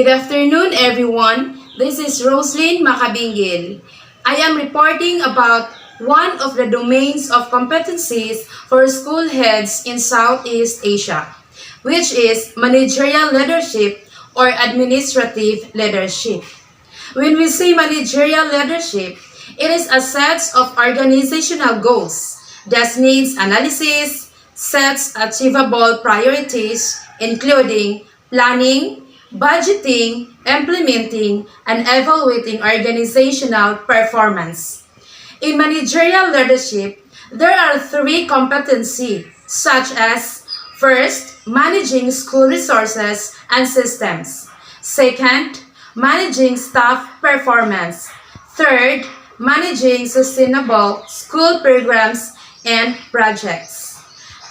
afternoon, everyone. This is Roslyn Makabingil. I am reporting about one of the domains of competencies for school heads in Southeast Asia, which is managerial leadership or administrative leadership. When we say managerial leadership, it is a set of organizational goals that needs analysis, sets achievable priorities, including planning, budgeting, implementing, and evaluating organizational performance. In managerial leadership, there are three competencies, such as first, managing school resources and systems. Second, managing staff performance. Third, managing sustainable school programs and projects.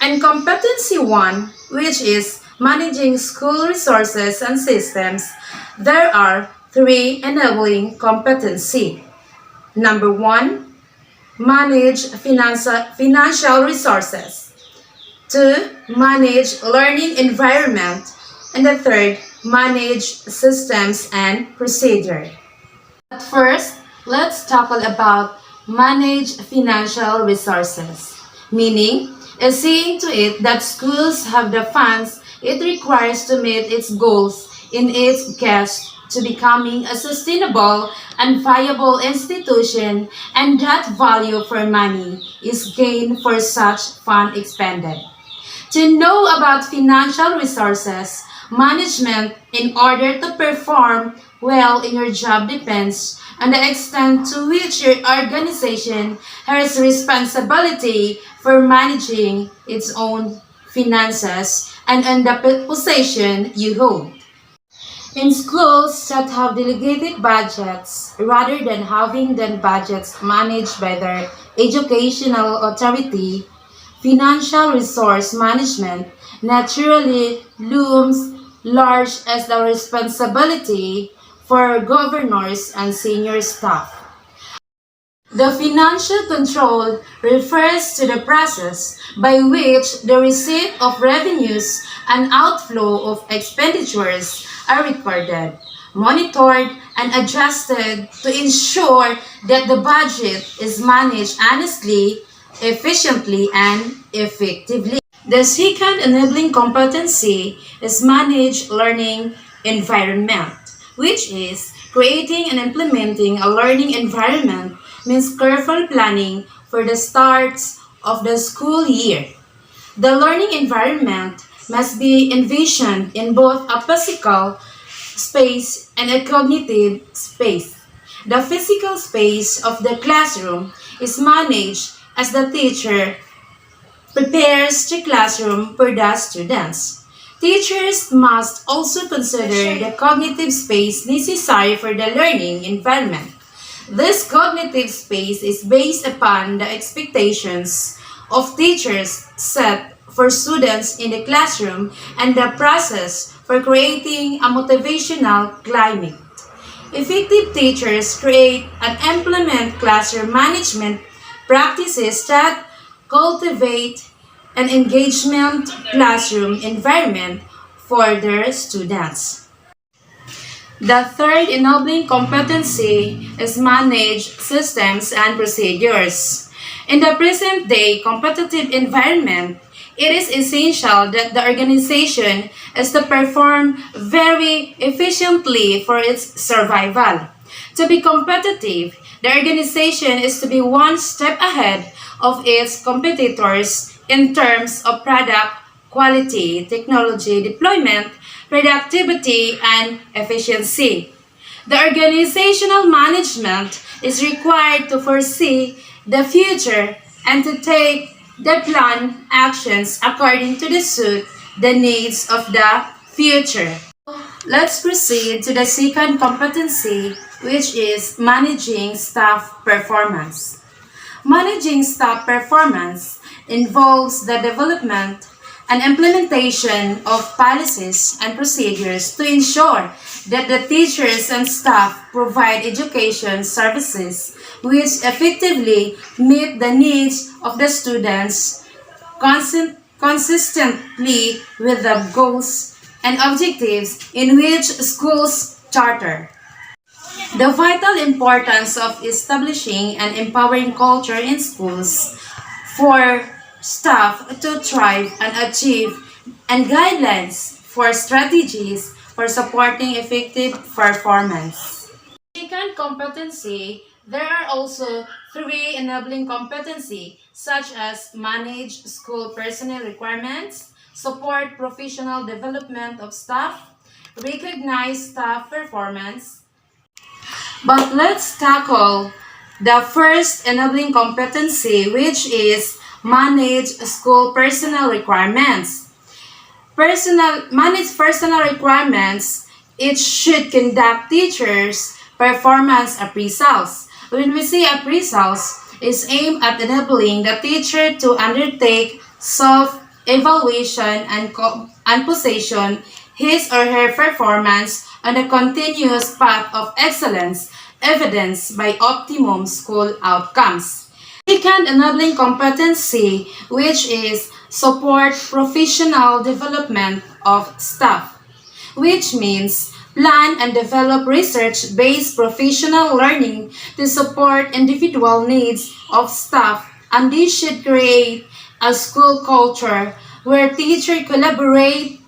And competency 1, which is managing school resources and systems, there are three enabling competency. Number 1, manage financial resources. 2, manage learning environment. And the third, manage systems and procedure. But first, let's talk about manage financial resources, meaning seeing to it that schools have the funds it requires to meet its goals in its quest to becoming a sustainable and viable institution, and that value for money is gained for such fund expended. To know about financial resources management in order to perform well in your job depends on the extent to which your organization has responsibility for managing its own finances and on the position you hold. In schools that have delegated budgets, rather than having the budgets managed by their educational authority, financial resource management naturally looms large as the responsibility for governors and senior staff. The financial control refers to the process by which the receipt of revenues and outflow of expenditures are recorded, monitored, and adjusted to ensure that the budget is managed honestly, efficiently, and effectively. The second enabling competency is manage learning environment, which is creating and implementing a learning environment means careful planning for the starts of the school year. The learning environment must be envisioned in both a physical space and a cognitive space. The physical space of the classroom is managed as the teacher prepares the classroom for the students. Teachers must also consider the cognitive space necessary for the learning environment. This cognitive space is based upon the expectations of teachers set for students in the classroom and the process for creating a motivational climate. Effective teachers create and implement classroom management practices that cultivate an engagement classroom environment for their students. The third enabling competency is manage systems and procedures. In the present day competitive environment, it is essential that the organization is to perform very efficiently for its survival. To be competitive, the organization is to be one step ahead of its competitors in terms of product quality, technology deployment, productivity, and efficiency. The organizational management is required to foresee the future and to take the planned actions according to suit the needs of the future. Let's proceed to the second competency, which is managing staff performance. Managing staff performance involves the development and implementation of policies and procedures to ensure that the teachers and staff provide education services which effectively meet the needs of the students consistently with the goals and objectives in which schools charter. The vital importance of establishing and empowering culture in schools for staff to thrive and achieve, and guidelines for strategies for supporting effective performance. Second competency, there are also three enabling competency such as manage school personnel requirements, support professional development of staff, recognize staff performance. But let's tackle the first enabling competency, which is manage school personnel requirements. Manage personal requirements, it should conduct teachers' performance appraisals. When we say appraisals, is aimed at enabling the teacher to undertake self-evaluation and position his or her performance on a continuous path of excellence, evidenced by optimum school outcomes. Second enabling competency, which is support professional development of staff, which means plan and develop research-based professional learning to support individual needs of staff, and this should create a school culture where teachers collaborate,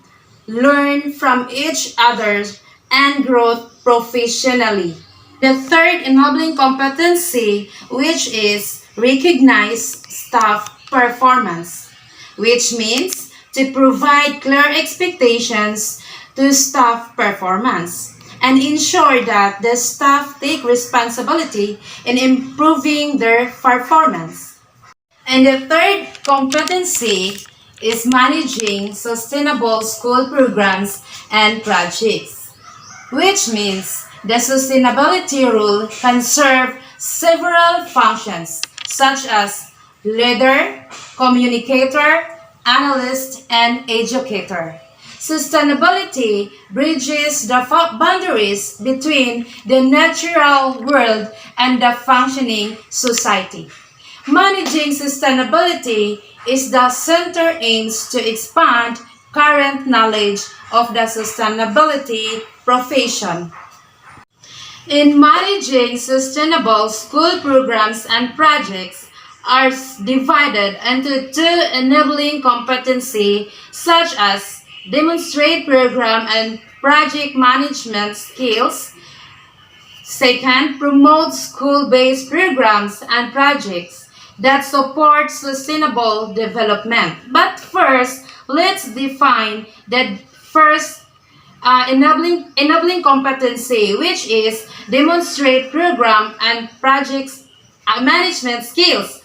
learn from each other, and grow professionally. The third enabling competency, which is recognize staff performance, which means to provide clear expectations to staff performance and ensure that the staff take responsibility in improving their performance. And the third competency is managing sustainable school programs and projects, which means the sustainability rule can serve several functions such as leader, communicator, analyst, and educator. Sustainability bridges the boundaries between the natural world and the functioning society. Managing sustainability is the center aims to expand current knowledge of the sustainability profession. In managing sustainable school programs and projects are divided into two enabling competency such as demonstrate program and project management skills. Second, promote school-based programs and projects that support sustainable development. But first, let's define the first enabling competency, which is demonstrate program and projects management skills,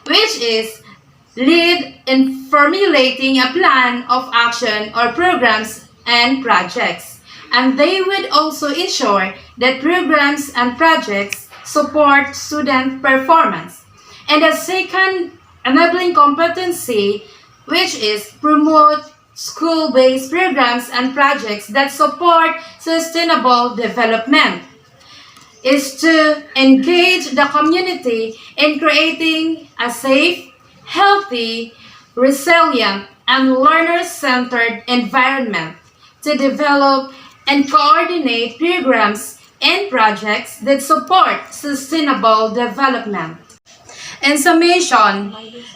which is lead in formulating a plan of action or programs and projects. And they would also ensure that programs and projects support student performance. And the second enabling competency, which is promote school-based programs and projects that support sustainable development, is to engage the community in creating a safe, healthy, resilient, and learner-centered environment to develop and coordinate programs and projects that support sustainable development. In summation,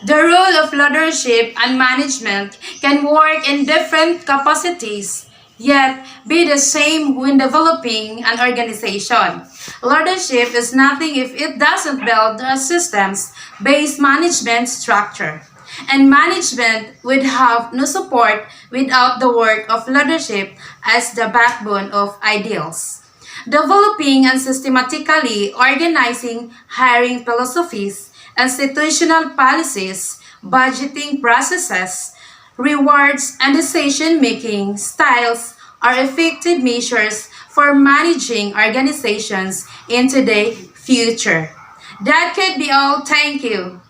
the role of leadership and management can work in different capacities, yet be the same when developing an organization. Leadership is nothing if it doesn't build a systems-based management structure. And management would have no support without the work of leadership as the backbone of ideals. Developing and systematically organizing hiring philosophies, institutional policies, budgeting processes, rewards, and decision-making styles are effective measures for managing organizations in today's future. That could be all. Thank you.